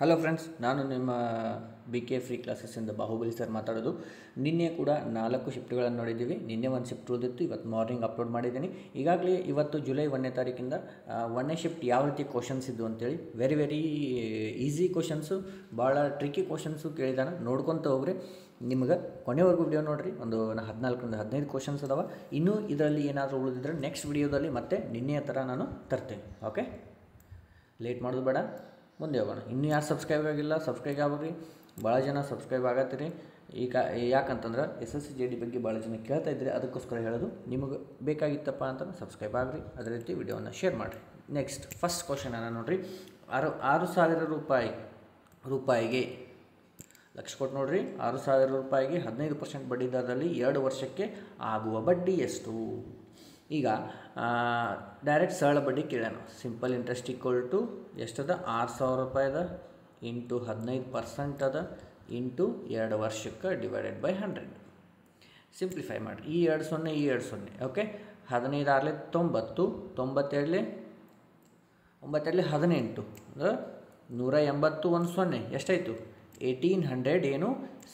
Hello friends, ನಾನು ನಿಮ್ಮ B K free ಕ್ಲಾಸಸ್ಸಿಂದ ಬಾಹುಬಲಿ ಸರ್ ಮಾತಾಡೋದು. ನಿನ್ನೆ ಕೂಡ 4 ಶಿಫ್ಟ್ಗಳನ್ನು ನೋಡಿದ್ದೀವಿ. ನಿನ್ನೆ ಒಂದು ಶಿಫ್ಟ್ ಉಳಿದಿತ್ತು, ಇವತ್ತು ಮಾರ್ನಿಂಗ್ ಅಪ್ಲೋಡ್ ಮಾಡಿದ್ದೀನಿ. ಈಗಾಗಲೇ ಇವತ್ತು ಜುಲೈ 1ನೇ ತಾರೀಕಿಂದ 1ನೇ ಶಿಫ್ಟ್ ಯಾವ ರೀತಿ ಕ್ವಶನ್ಸ್ ಇದ್ದು ಅಂತೇಳಿ ವೆರಿ ಈಸಿ ಕ್ವಶನ್ಸು, ಭಾಳ ಟ್ರಿಕ್ಕಿ ಕ್ವಶನ್ಸು ಕೇಳಿದಾನೆ. ನೋಡ್ಕೊತ ಹೋಗ್ರಿ, ನಿಮ್ಗೆ ಕೊನೆವರೆಗೂ ವಿಡಿಯೋ ನೋಡಿರಿ. ಒಂದು 14-15 ಕ್ವಶನ್ಸ್ ಅದಾವೆ. ಇನ್ನೂ ಇದರಲ್ಲಿ ಏನಾದರೂ ಉಳಿದಿದ್ರೆ ನೆಕ್ಸ್ಟ್ ವಿಡಿಯೋದಲ್ಲಿ ಮತ್ತೆ ನಿನ್ನೆಯ ಥರ ನಾನು ತರ್ತೇನೆ. ಓಕೆ, ಲೇಟ್ ಮಾಡೋದು ಬೇಡ, ಮುಂದೆ ಹೋಗೋಣ. ಇನ್ನೂ ಯಾರು ಸಬ್ಸ್ಕ್ರೈಬ್ ಆಗಿಲ್ಲ, ಸಬ್ಸ್ಕ್ರೈಬ್ ಆಗ್ರಿ. ಭಾಳ ಜನ ಸಬ್ಸ್ಕ್ರೈಬ್ ಆಗತ್ತೀರಿ. ಈಗ ಯಾಕಂತಂದ್ರೆ SSC ಬಗ್ಗೆ ಭಾಳ ಜನ ಕೇಳ್ತಾ ಇದ್ದರೆ, ಅದಕ್ಕೋಸ್ಕರ ಹೇಳೋದು. ನಿಮಗೆ ಬೇಕಾಗಿತ್ತಪ್ಪ ಅಂತ ಸಬ್ಸ್ಕ್ರೈಬ್ ಆಗ್ರಿ, ಅದೇ ರೀತಿ ವಿಡಿಯೋನ ಶೇರ್ ಮಾಡಿರಿ. ನೆಕ್ಸ್ಟ್ ಫಸ್ಟ್ ಕ್ವಶನನ್ನು ನೋಡಿರಿ. 6,000 ರೂಪಾಯಿಗೆ ಲಕ್ಷ ಕೊಟ್ಟು ನೋಡಿರಿ. 6,000 ರೂಪಾಯಿಗೆ 15% ಬಡ್ಡಿ ದರದಲ್ಲಿ 2 ವರ್ಷಕ್ಕೆ ಆಗುವ ಬಡ್ಡಿ ಎಷ್ಟು? ಈಗ ಡೈರೆಕ್ಟ್ ಸರಳ ಬಡ್ಡಿ ಕೇಳೋಣ. ಸಿಂಪಲ್ ಇಂಟ್ರೆಸ್ಟ್ ಈಕ್ವಲ್ ಟು ಎಷ್ಟದ? 6,000 ರೂಪಾಯಿದ ಇಂಟು 15% ಅದ ಇಂಟು 2 ವರ್ಷಕ್ಕೆ ಡಿವೈಡೆಡ್ ಬೈ 100. ಸಿಂಪ್ಲಿಫೈ ಮಾಡಿ. ಈ 2 0 ಈ 2 0. ಓಕೆ, 15 6 90, 92 9 18 ಅಂದರೆ 180 1 0 ಎಷ್ಟಾಯಿತು? 1800 ಏನು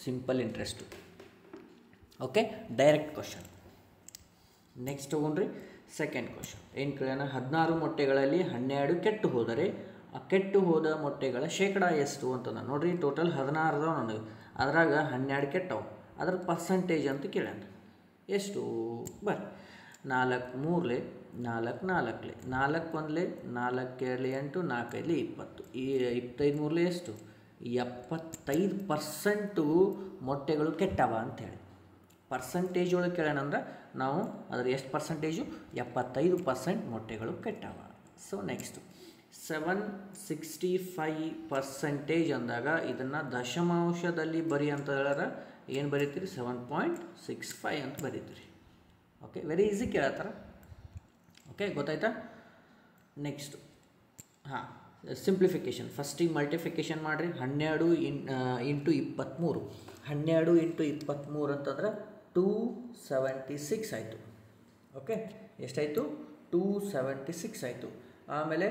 simple interest. Okay, direct question. Next ತೊಗೊಂಡ್ರಿ ಸೆಕೆಂಡ್ ಕ್ವಶನ್. ಏನು ಕೇಳೋಣ? 16 ಮೊಟ್ಟೆಗಳಲ್ಲಿ 12 ಕೆಟ್ಟು ಹೋದರೆ ಆ ಕೆಟ್ಟು ಹೋದ ಮೊಟ್ಟೆಗಳ ಶೇಕಡ ಎಷ್ಟು ಅಂತ ನೋಡಿರಿ. ಟೋಟಲ್ 16 ಅದಾವೆ ನನಗೆ, ಅದ್ರಾಗ 12 ಕೆಟ್ಟವು, ಅದ್ರ ಪರ್ಸಂಟೇಜ್ ಅಂತ ಕೇಳೋಣ. ಎಷ್ಟು? ಬರ್ರಿ. 4 3 4 4 4 1 4 2 8 4 5 20. ಈ 25 3 ಎಷ್ಟು? 75% ಮೊಟ್ಟೆಗಳು ಕೆಟ್ಟವ ಅಂಥೇಳಿ. ಪರ್ಸಂಟೇಜ್ ಒಳಗೆ ಕೇಳೋಣ ಅಂದ್ರೆ ನಾವು ಅದರ ಎಷ್ಟು ಪರ್ಸಂಟೇಜು? 75% ಮೊಟ್ಟೆಗಳು ಕೆಟ್ಟವ. ಸೊ ನೆಕ್ಸ್ಟು 765% ಅಂದಾಗ ಇದನ್ನು ದಶಮಾಂಶದಲ್ಲಿ ಬರಿ ಅಂತ ಹೇಳಿದ್ರೆ ಏನು ಬರೀತೀರಿ? 7.65 ಅಂತ ಬರೀತೀರಿ. ಓಕೆ, ವೆರಿ ಈಸಿ ಕೇಳತ್ತಾರ. ಓಕೆ, ಗೊತ್ತಾಯ್ತಾ? Next simplification. ಫಸ್ಟಿಗೆ ಮಲ್ಟಿಫಿಕೇಷನ್ ಮಾಡಿರಿ. 12 ಇಂಟು 23. 12 ಇಂಟು 23 ಅಂತಂದ್ರೆ 276 ಆಯಿತು. ಓಕೆ, ಎಷ್ಟಾಯಿತು? 276 ಆಯಿತು. ಆಮೇಲೆ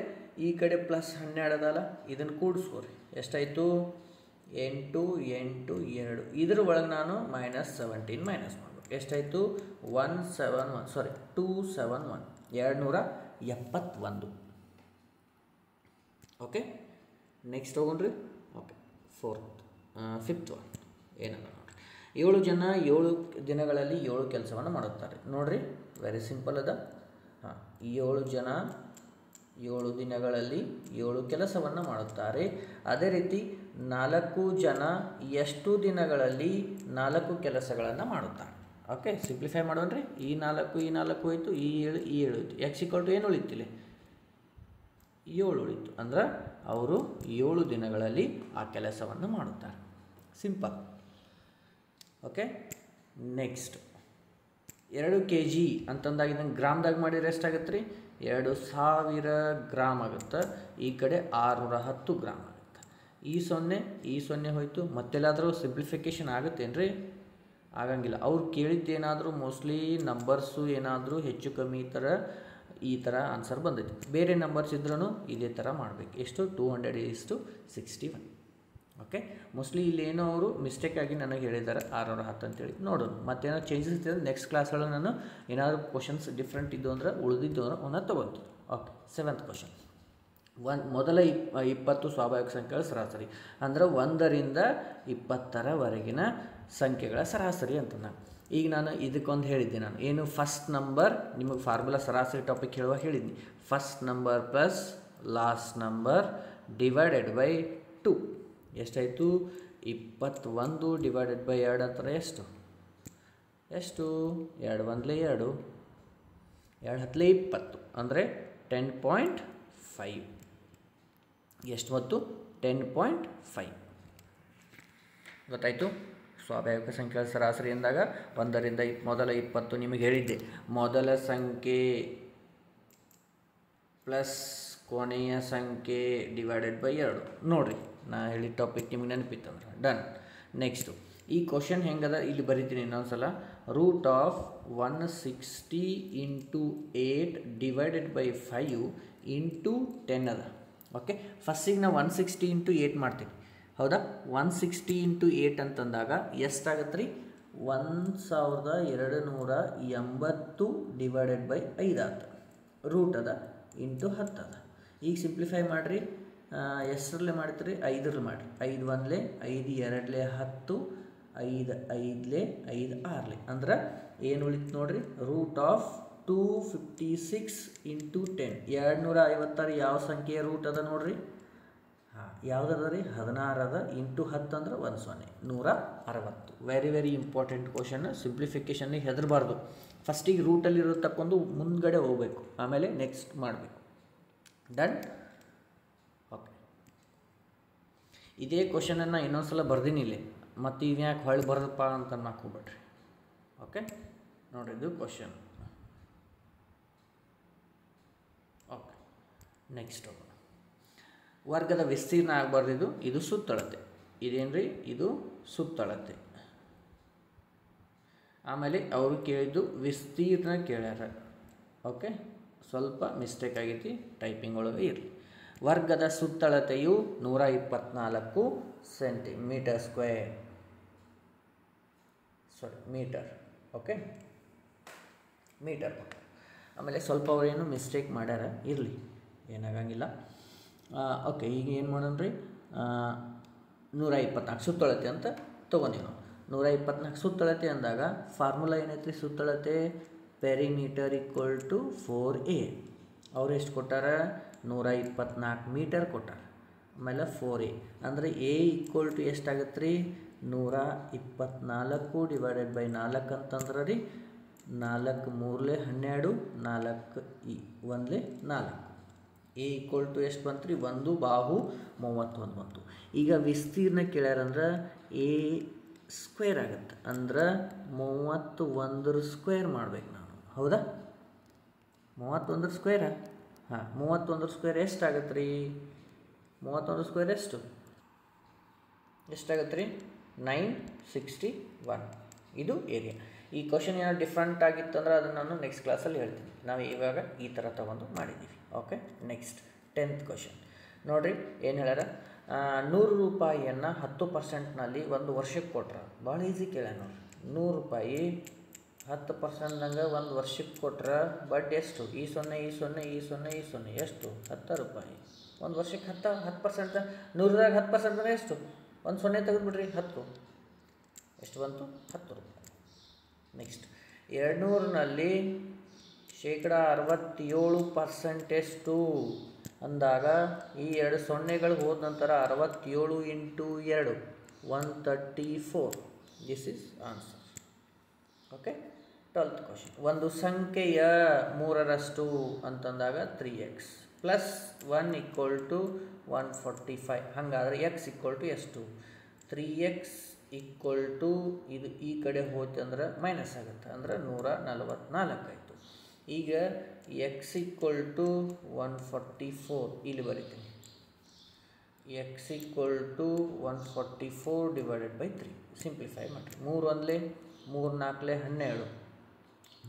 ಈ ಕಡೆ ಪ್ಲಸ್ 12 ಅದಲ್ಲ, ಇದನ್ನು ಕೂಡಿಸ್ಕೋರಿ. ಎಷ್ಟಾಯಿತು? 8 8 2. ಇದ್ರ ಒಳಗೆ ನಾನು -17 ಮೈನಸ್ ಮಾಡಬೇಕು. ಎಷ್ಟಾಯಿತು? 271 271. ಓಕೆ, ನೆಕ್ಸ್ಟ್ ಹೋಗೋಣ್ರಿ. ಓಕೆ, ಫಿಫ್ತ್ ಒನ್ ಏನಲ್ಲ ನೋಡಿರಿ. 7 ಜನ 7 ದಿನಗಳಲ್ಲಿ 7 ಕೆಲಸವನ್ನು ಮಾಡುತ್ತಾರೆ. ನೋಡಿರಿ, ವೆರಿ ಸಿಂಪಲ್ ಅದ. 7 ಜನ 7 ದಿನಗಳಲ್ಲಿ 7 ಕೆಲಸವನ್ನು ಮಾಡುತ್ತಾರೆ. ಅದೇ ರೀತಿ 4 ಜನ ಎಷ್ಟು ದಿನಗಳಲ್ಲಿ 4 ಕೆಲಸಗಳನ್ನು ಮಾಡುತ್ತಾರೆ? ಓಕೆ, ಸಿಂಪ್ಲಿಫೈ ಮಾಡೋಣ್ರಿ. ಈ 4 ಹೋಯಿತು, ಈ 7 ಹೋಯಿತು. x ಏನು ಉಳಿತಿಲ್ಲ? 7 ಉಳಿತು. ಅಂದ್ರೆ ಅವರು 7 ದಿನಗಳಲ್ಲಿ ಆ ಕೆಲಸವನ್ನು ಮಾಡುತ್ತಾರೆ. ಸಿಂಪಲ್. ಓಕೆ, ನೆಕ್ಸ್ಟ್ 2 kg ಅಂತಂದಾಗ ಇದನ್ನು ಗ್ರಾಮ್ದಾಗ ಮಾಡಿದ್ರೆ ಎಷ್ಟಾಗತ್ತೆ ರೀ? 2000 ಗ್ರಾಮ್ ಆಗುತ್ತೆ. ಈ ಕಡೆ 610 ಗ್ರಾಮ್ ಆಗುತ್ತೆ. ಈ 0 ಹೋಯಿತು. ಮತ್ತೆಲ್ಲಾದರೂ ಸಿಂಪ್ಲಿಫಿಕೇಷನ್ ಆಗುತ್ತೇನು ರೀ? ಆಗಂಗಿಲ್ಲ. ಅವ್ರು ಕೇಳಿದ್ದೇನಾದರೂ ಮೋಸ್ಟ್ಲಿ ನಂಬರ್ಸು ಏನಾದರೂ ಹೆಚ್ಚು ಕಮ್ಮಿ ಈ ಥರ ಆನ್ಸರ್ ಬಂದೈತಿ. ಬೇರೆ ನಂಬರ್ಸ್ ಇದ್ರೂ ಇದೇ ಥರ ಮಾಡಬೇಕು. ಎಷ್ಟು? 200:61. ಓಕೆ, ಮೋಸ್ಟ್ಲಿ ಇಲ್ಲೇನೋ ಅವರು ಮಿಸ್ಟೇಕಾಗಿ ನನಗೆ ಹೇಳಿದ್ದಾರೆ 610 ಅಂತೇಳಿ. ನೋಡೋಣ ಮತ್ತೇನೋ ಚೇಂಜಸ್ ಇದ್ದರೆ ನೆಕ್ಸ್ಟ್ ಕ್ಲಾಸ್ಗಳು ನಾನು ಏನಾದರೂ ಕ್ವಶನ್ಸ್ ಡಿಫ್ರೆಂಟ್ ಇದ್ದು ಅಂದ್ರೆ ಉಳಿದಿದ್ದು ಅವನ್ನ ತೊಗೊತೀನಿ. Okay, 7th question. ಮೊದಲ 20 ಸ್ವಾಭಾವಿಕ ಸಂಖ್ಯೆಗಳ ಸರಾಸರಿ ಅಂದರೆ 1 ರಿಂದ 20ರವರೆಗಿನ ಸಂಖ್ಯೆಗಳ ಸರಾಸರಿ ಅಂತ ಈಗ ನಾನು ಇದಕ್ಕೊಂದು ಹೇಳಿದ್ದೆ. ನಾನು ಏನು ಫಸ್ಟ್ ನಂಬರ್ ನಿಮಗೆ ಫಾರ್ಮುಲಾ ಸರಾಸರಿ ಟಾಪಿಕ್ ಹೇಳಿದ್ನಿ. First number plus last number divided by 2 ಎಷ್ಟಾಯಿತು? 21 ಡಿವೈಡೆಡ್ ಬೈ 2 ಅಂತಾರೆ ಎಷ್ಟು? 2 1 2 2 10 20 ಅಂದರೆ 10.5. ಎಷ್ಟು ಮತ್ತು? 10.5. ಗೊತ್ತಾಯಿತು? ಸ್ವಾಭಾವಿಕ ಸಂಖ್ಯೆಗಳ ಸರಾಸರಿ ಎಂದಾಗ 1 ರಿಂದ ಮೊದಲ 20 ನಿಮಗೆ ಹೇಳಿದ್ದೆ. ಮೊದಲ ಸಂಖ್ಯೆ ಪ್ಲಸ್ ಕೊನೆಯ ಸಂಖ್ಯೆ ಡಿವೈಡೆಡ್ ಬೈ 2. ನೋಡಿರಿ, ನಾ ಹೇಳಿದ ಟಾಪಿಕ್ ನಿಮಗೆ ನೆನಪಿತ್ತಂದ್ರೆ ಡನ್. ನೆಕ್ಸ್ಟು ಈ ಕ್ವಶನ್ ಹೆಂಗದ ಇಲ್ಲಿ ಬರಿತೀನಿ ಇನ್ನೊಂದು ಸಲ. √160 × 8 ಡಿವೈಡೆಡ್ ಬೈ 5 × 10 ಅದ. ಓಕೆ, ಫಸ್ಟಿಗೆ ನಾವು 160 ಇಂಟು 8 ಮಾಡ್ತೀವಿ, ಹೌದಾ. 160 ಇಂಟು 8 ಅಂತಂದಾಗ ಎಷ್ಟಾಗತ್ತೆ ರೀ? 1280 ಡಿವೈಡೆಡ್ ಬೈ 5 ಆಯ್ತು. ರೂಟ್ ಅದ ಇಂಟು 10 ಅದ. ಈಗ ಸಿಂಪ್ಲಿಫೈ ಮಾಡಿರಿ. ಎಷ್ಟರಲ್ಲೇ ಮಾಡ್ತೀರಿ? 5ರಲ್ಲಿ ಮಾಡಿರಿ. 5 1 5 2 10 5 5 5 6 ಅಂದ್ರೆ ಏನು ಉಳಿತು ನೋಡ್ರಿ? Root of 256 into 10. 256 ಯಾವ ಸಂಖ್ಯೆಯ ರೂಟ್ ಅದ ನೋಡ್ರಿ? ಹಾಂ, ಯಾವುದದ ರೀ? 16 ಅದ. ಇಂಟು 10 ಅಂದ್ರೆ 10 160. Very very important question. ಸಿಂಪ್ಲಿಫಿಕೇಷನ್ನಿಗೆ ಹೆದರಬಾರ್ದು. ಫಸ್ಟಿಗೆ ರೂಟಲ್ಲಿರೋ ತಕ್ಕೊಂಡು ಮುಂದ್ಗಡೆ ಹೋಗಬೇಕು, ಆಮೇಲೆ ನೆಕ್ಸ್ಟ್ ಮಾಡಬೇಕು. ಡನ್. ಓಕೆ, ಇದೇ ಕ್ವಶನನ್ನು ಇನ್ನೊಂದು ಸಲ ಬರ್ದೀನಿ ಇಲ್ಲಿ, ಮತ್ತು ಇವ್ಯಾಕೆ ಹೊಳ್ಳಿ ಬರೋದಪ್ಪ ಅಂತ ಹಾಕೋಬೇಡ್ರಿ. ಓಕೆ, ನೋಡಿರಿ ಇದು ಕ್ವಶನ್. ಓಕೆ, ನೆಕ್ಸ್ಟ್ ಹೋಗೋಣ. ವರ್ಗದ ವಿಸ್ತೀರ್ಣ ಆಗಬಾರ್ದು. ಇದು ಸುತ್ತಳತೆ. ಇದೇನ್ರಿ? ಇದು ಸುತ್ತಳತೆ. ಆಮೇಲೆ ಅವರು ಕೇಳಿದ್ದು ವಿಸ್ತೀರ್ಣ ಕೇಳ್ಯಾರ. ಓಕೆ, ಸ್ವಲ್ಪ ಮಿಸ್ಟೇಕ್ ಆಗೈತಿ, ಟೈಪಿಂಗ್ ಒಳಗೆ ಇರಲಿ. ವರ್ಗದ ಸುತ್ತಳತೆಯು 124 centimetre square. Metre. Okay, metre. ಆಮೇಲೆ ಸ್ವಲ್ಪ ಅವರೇನು ಮಿಸ್ಟೇಕ್ ಮಾಡ್ಯಾರ, ಇರಲಿ, ಏನಾಗಂಗಿಲ್ಲ. ಓಕೆ, ಈಗ ಏನು ಮಾಡೋಣ್ರಿ? 124 ಸುತ್ತಳತೆ ಅಂತ ತೊಗೊಂಡಿವಿ ನಾವು. 124 ಸುತ್ತಳತೆ ಅಂದಾಗ ಫಾರ್ಮುಲಾ ಏನೈತ್ರಿ? ಸುತ್ತಳತೆ ಪೆರಿಮೀಟರ್ ಈಕ್ವಲ್ ಟು 4a. ಅವ್ರು ಎಷ್ಟು ಕೊಟ್ಟಾರ? 124 ಮೀಟರ್ ಕೊಟ್ಟಾರ. ಆಮೇಲೆ 4a ಅಂದರೆ a ಈಕ್ವಲ್ ಟು ಎಷ್ಟಾಗತ್ತೆ ರೀ? 124 ಡಿವೈಡೆಡ್ ಬೈ 4 ಅಂತಂದ್ರೆ ರೀ 4 3 12 4 1 4. ಎ ಈಕ್ವಲ್ ಟು ಎಷ್ಟು ಬಂತು ರೀ? 1 ಬಾಹು 31 ಬಂತು. ಈಗ ವಿಸ್ತೀರ್ಣ ಕೇಳ್ಯಾರಂದ್ರೆ ಎ ಸ್ಕ್ವೇರ್ ಆಗುತ್ತೆ, ಅಂದ್ರೆ 31 ಸ್ಕ್ವೇರ್ ಮಾಡ್ಬೇಕು ನಾನು, ಹೌದಾ? 31 ಸ್ಕ್ವೇರ? ಹಾಂ, 31 ಸ್ಕ್ವೇರ್ ಎಷ್ಟಾಗತ್ತೆ ರೀ? 31 ಸ್ಕ್ವೇರ್ ಎಷ್ಟಾಗತ್ತೆ ರೀ? 961. ಇದು ಏರಿಯಾ. ಈ ಕ್ವಶನ್ ಏನಾದ್ರು ಡಿಫ್ರೆಂಟ್ ಆಗಿತ್ತಂದ್ರೆ ಅದನ್ನು ನಾನು ನೆಕ್ಸ್ಟ್ ಕ್ಲಾಸಲ್ಲಿ ಹೇಳ್ತೀನಿ. ನಾವು ಇವಾಗ ಈ ಥರ ತೊಗೊಂಡು ಮಾಡಿದ್ದೀವಿ. ಓಕೆ, ನೆಕ್ಸ್ಟ್ 10th ಕ್ವಶನ್ ನೋಡಿರಿ. ಏನು ಹೇಳ್ಯಾರ? 100 ರೂಪಾಯಿಯನ್ನು 10%ನಲ್ಲಿ ಒಂದು ವರ್ಷಕ್ಕೆ ಕೊಟ್ರೆ, ಭಾಳ ಈಸಿ ಕೇಳ್ಯಾರ ನೋಡ್ರಿ. 100 ರೂಪಾಯಿ 10%ನಂಗೆ ಒಂದು ವರ್ಷಕ್ಕೆ ಕೊಟ್ರೆ ಬಡ್ಡಿ ಎಷ್ಟು? ಈ 0 ಈ 0 ಈ 0 ಈ 0 ಎಷ್ಟು? 10 ರೂಪಾಯಿ. ಒಂದು ವರ್ಷಕ್ಕೆ 10%. 100ದಾಗ 10% ಅಂದರೆ ಎಷ್ಟು? ಒಂದು 0 ತೆಗೆದುಬಿಡ್ರಿ, 10. ಎಷ್ಟು ಬಂತು? 10 ರೂಪಾಯಿ. ನೆಕ್ಸ್ಟ್ 200ನಲ್ಲಿ 67% ಎಷ್ಟು ಅಂದಾಗ ಈ 2 ಸೊನ್ನೆಗಳು ಹೋದ ನಂತರ 67 into 2 134. This is answer. Okay, 12th question. ಒಂದು ಸಂಖ್ಯೆಯ 3ರಷ್ಟು ಅಂತಂದಾಗ 3x ಪ್ಲಸ್ 1 ಈಕ್ವಲ್ ಟು 145. ಹಾಗಾದರೆ ಎಕ್ಸ್ ಈಕ್ವಲ್ ಟು ಎಷ್ಟು? 3x ಈಕ್ವಲ್ ಟು ಇದು ಈ ಕಡೆ ಹೋಯ್ತಂದ್ರೆ ಮೈನಸ್ ಆಗುತ್ತೆ, ಅಂದ್ರೆ 144 ಆಯಿತು. ಈಗ ಎಕ್ಸ್ ಈಕ್ವಲ್ ಟು 144 ಇಲ್ಲಿ ಬರೀತೀನಿ. X equal to 144 divided by 3. Simplify ಮಾಡಿರಿ. 3 1 3 4 12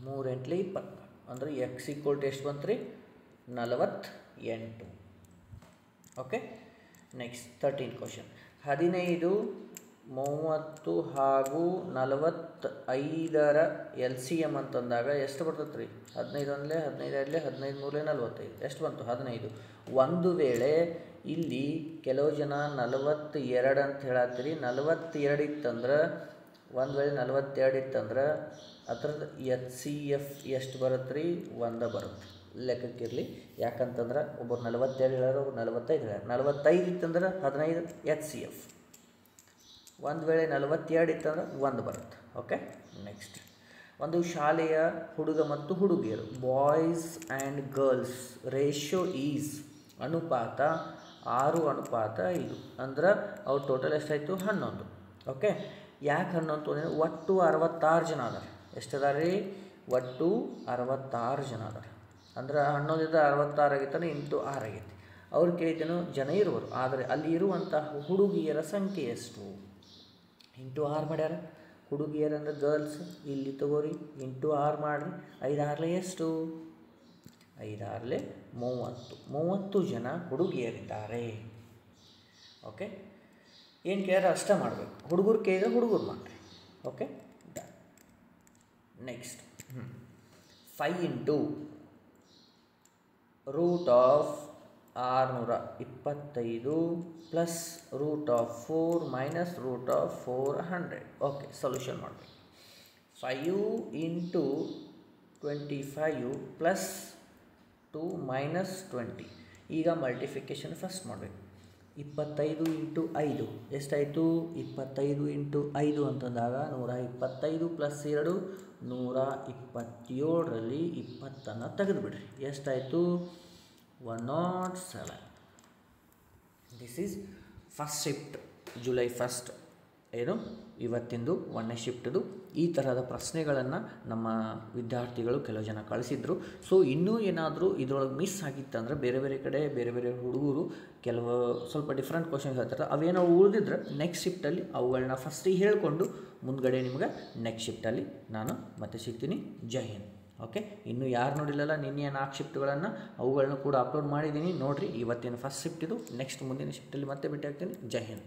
3 8 24. ಅಂದರೆ ಎಕ್ಸ್ ಈಕ್ವಲ್ ಟು ಎಷ್ಟು ಬಂತು ರೀ? 48. Okay, next 13th question. 15 30 ಹಾಗೂ 45ರ LCM ಅಂತಂದಾಗ ಎಷ್ಟು ಬರ್ತದೆ ರೀ? 15 1 15 2 15 3 45. ಎಷ್ಟು ಬಂತು? 15. ಒಂದು ವೇಳೆ ಇಲ್ಲಿ ಕೆಲವು ಜನ 42 ಅಂತ ಹೇಳತ್ತೀರಿ. 42 ಇತ್ತಂದ್ರೆ, ಒಂದು ವೇಳೆ 42 ಇತ್ತಂದ್ರೆ ಅದ್ರದ್ದು HCF ಎಷ್ಟು ಬರುತ್ತೆ ರೀ? 1 ಬರುತ್ತೆ. ಲೆಕ್ಕಕ್ಕಿರಲಿ. ಯಾಕಂತಂದ್ರೆ ಒಬ್ಬರು 42 ಹೇಳ್ಯಾರ, ಒಬ್ಬರು 45 ಹೇಳ್ಯಾರ. 45 ಇತ್ತಂದ್ರೆ 15 HCF. ಒಂದು ವೇಳೆ 42 ಇತ್ತಂದ್ರೆ 1 ಬರುತ್ತೆ. Okay, next. ಒಂದು ಶಾಲೆಯ ಹುಡುಗ ಮತ್ತು ಹುಡುಗಿಯರು, boys and girls ratio is ಅನುಪಾತ 6:5. ಅಂದ್ರೆ ಅವ್ರ ಟೋಟಲ್ ಎಷ್ಟಾಯಿತು? 11. ಓಕೆ, ಯಾಕೆ 11 ಅಂದರೆ ಒಟ್ಟು 66 ಜನ ಅದಾರೆ. ಎಷ್ಟದಾರ ರೀ? ಒಟ್ಟು 66 ಜನ ಅದಾರೆ. ಅಂದ್ರೆ 11 66 ಆಗೈತಾನೆ, ಇಂಟು 6 ಆಗೈತಿ. ಅವ್ರು ಕೇಳಿದ್ದೇನು? ಜನ ಇರುವರು, ಆದರೆ ಅಲ್ಲಿ ಇರುವಂತಹ ಹುಡುಗಿಯರ ಸಂಖ್ಯೆ ಎಷ್ಟು? ಇಂಟು 6 ಮಾಡ್ಯಾರ. ಹುಡುಗಿಯರಂದ್ರೆ ಗರ್ಲ್ಸ್, ಇಲ್ಲಿ ತಗೋರಿ, ಇಂಟು 6 ಮಾಡಿರಿ. 5 6 ಎಷ್ಟು? 5 30 ಜನ ಹುಡುಗಿಯರಿದ್ದಾರೆ. ಓಕೆ, ಏನು ಕೇಳಿದ್ರೆ ಅಷ್ಟೇ ಮಾಡಬೇಕು. ಹುಡುಗರು ಕೇಳಿದ್ರೆ ಹುಡುಗರು ಮಾಡಿರಿ. Okay, next 5 into root of 625 plus root of 4 minus root of 400. Okay, solution ಮಾಡಬೇಕು. 5 ಇಂಟು 25 ಪ್ಲಸ್ 2 ಮೈನಸ್ 20. ಈಗ ಮಲ್ಟಿಫಿಕೇಷನ್ ಫಸ್ಟ್ ಮಾಡಬೇಕು. 25 ಇಂಟು 5 ಎಷ್ಟಾಯಿತು? 25 ಇಂಟು 5 ಅಂತಂದಾಗ 125 ಪ್ಲಸ್ 2 127ರಲ್ಲಿ 20 ತೆಗೆದುಬಿಡ್ರಿ. ಎಷ್ಟಾಯಿತು? 107. This is first shift, July 1 ಏನು ಇವತ್ತಿಂದು 1ನೇ ಶಿಫ್ಟ್ದು. ಈ ಥರದ ಪ್ರಶ್ನೆಗಳನ್ನು ನಮ್ಮ ವಿದ್ಯಾರ್ಥಿಗಳು ಕೆಲವು ಜನ ಕಳಿಸಿದ್ರು. ಸೊ ಇನ್ನೂ ಏನಾದರೂ ಇದರೊಳಗೆ ಮಿಸ್ ಆಗಿತ್ತಂದರೆ ಬೇರೆ ಬೇರೆ ಕಡೆ ಬೇರೆ ಬೇರೆ ಹುಡುಗರು ಕೆಲವು ಸ್ವಲ್ಪ ಡಿಫ್ರೆಂಟ್ ಕ್ವಶನ್ಸ್ ಹೇಳ್ತಾರೆ. ಅವೇನೋ ಉಳಿದಿದ್ರೆ ನೆಕ್ಸ್ಟ್ ಶಿಫ್ಟಲ್ಲಿ ಅವುಗಳನ್ನ ಫಸ್ಟಿಗೆ ಹೇಳಿಕೊಂಡು ಮುಂದ್ಗಡೆ ನಿಮಗೆ ನೆಕ್ಸ್ಟ್ ಶಿಫ್ಟಲ್ಲಿ ನಾನು ಮತ್ತೆ ಸಿಗ್ತೀನಿ. ಜೈ ಹಿಂದ್. ಓಕೆ, ಇನ್ನೂ ಯಾರು ನೋಡಿಲ್ಲಲ್ಲ ನಿನ್ನೆ 4 ಶಿಫ್ಟ್ಗಳನ್ನು ಅವುಗಳನ್ನ ಕೂಡ ಅಪ್ಲೋಡ್ ಮಾಡಿದ್ದೀನಿ, ನೋಡಿರಿ. ಇವತ್ತಿನ ಫಸ್ಟ್ ಶಿಫ್ಟ್ ಇದು. ನೆಕ್ಸ್ಟ್ ಮುಂದಿನ ಶಿಫ್ಟಲ್ಲಿ ಮತ್ತೆ ಭೇಟಿ ಆಗ್ತೀನಿ. ಜೈ ಹಿಂದ್.